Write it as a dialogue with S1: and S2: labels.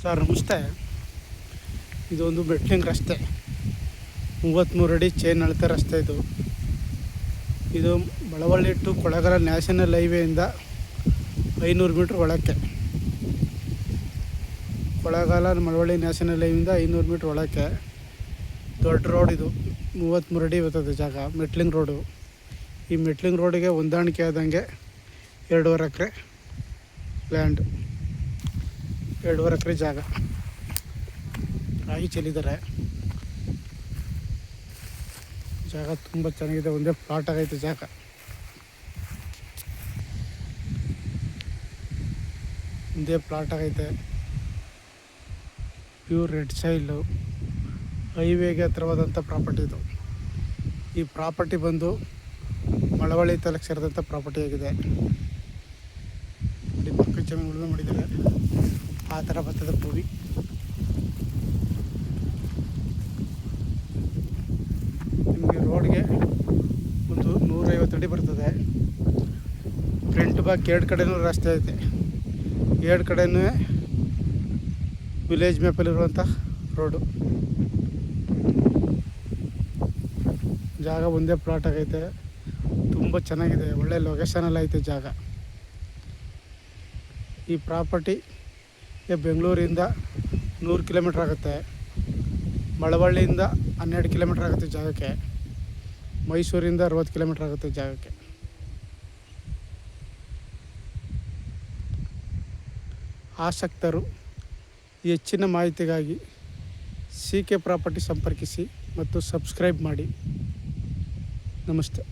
S1: Sir ನಮಸ್ತೆ. ಇದೊಂದು metalling ರಸ್ತೆ, 33 ಅಡಿ ಚೈನ್ ಅಳತೆ ರಸ್ತೆ. ಇದು ಬಳವಳ್ಳಿ ಟು ಕೊಳ್ಳೇಗಾಲ ನ್ಯಾಷನಲ್ ಹೈವೇಯಿಂದ 500 ಮೀಟ್ರ್ ಒಳಕ್ಕೆ. ಕೊಳ್ಳೇಗಾಲ ಮಳವಳ್ಳಿ ನ್ಯಾಷನಲ್ ಹೈವೇಯಿಂದ 500 ಮೀಟ್ರ್ ಒಳಕ್ಕೆ ದೊಡ್ಡ ರೋಡ್. ಇದು 33 ಅಡಿ ಬರ್ತದೆ ಜಾಗ, ಮೆಟ್ಲಿಂಗ್ ರೋಡು. ಈ ಮೆಟ್ಲಿಂಗ್ ರೋಡಿಗೆ ಹೊಂದಾಣಿಕೆ ಆದಂಗೆ 2.5 ಎಕರೆ ಲ್ಯಾಂಡ್, 2.5 ಎಕರೆ ಜಾಗ ರಾಗಿ ಚೆಲ್ಲಿದ್ದಾರೆ. ಜಾಗ ತುಂಬ ಚೆನ್ನಾಗಿದೆ, ಒಂದೇ ಪ್ಲಾಟ್ ಆಗೈತೆ ಜಾಗ. ಒಂದೇ ಪ್ಲಾಟ್ ಆಗೈತೆ, ಪ್ಯೂರ್ ರೆಡ್ ಸಾಯಿಲು, ಹೈವೇಗೆ ಹತ್ರವಾದಂಥ ಪ್ರಾಪರ್ಟಿ ಇದು. ಈ ಪ್ರಾಪರ್ಟಿ ಬಂದು ಮಳವಳ್ಳಿ ತಾಲೂಕು ಸೇರಿದಂಥ ಪ್ರಾಪರ್ಟಿ ಆಗಿದೆ. ಇಲ್ಲಿ ಪಕ್ಕ ಜಮೀನು ಉಳುಮೆ ಮಾಡಿದ್ದಾರೆ, ಆ ಥರ ಬರ್ತದೆ ಭೂಮಿ. ನಿಮಗೆ ರೋಡ್ಗೆ ಒಂದು 150 ಅಡಿ ಬರ್ತದೆ. ಫ್ರಂಟ್ ಬಾಕ್ 2 ಕಡೆನೂ ರಸ್ತೆ ಐತೆ, 2 ಕಡೆನೂ ವಿಲೇಜ್ ಮ್ಯಾಪಲ್ಲಿರುವಂಥ ರೋಡು. ಜಾಗ ಒಂದೇ ಪ್ಲಾಟ್ ಆಗೈತೆ, ತುಂಬ ಚೆನ್ನಾಗಿದೆ, ಒಳ್ಳೆ ಲೊಕೇಶನಲ್ಲಿ ಐತೆ ಜಾಗ. ಈ ಪ್ರಾಪರ್ಟಿ ಬೆಂಗಳೂರಿಂದ 100 ಕಿಲೋಮೀಟ್ರ್ ಆಗುತ್ತೆ, ಮಳವಳ್ಳಿಯಿಂದ 12 ಕಿಲೋಮೀಟ್ರ್ ಆಗುತ್ತೆ ಜಾಗಕ್ಕೆ, ಮೈಸೂರಿಂದ 60 ಕಿಲೋಮೀಟ್ರ್ ಆಗುತ್ತೆ ಜಾಗಕ್ಕೆ. ಆಸಕ್ತರು ಹೆಚ್ಚಿನ ಮಾಹಿತಿಗಾಗಿ CK ಪ್ರಾಪರ್ಟಿ ಸಂಪರ್ಕಿಸಿ ಮತ್ತು ಸಬ್ಸ್ಕ್ರೈಬ್ ಮಾಡಿ. ನಮಸ್ತೆ.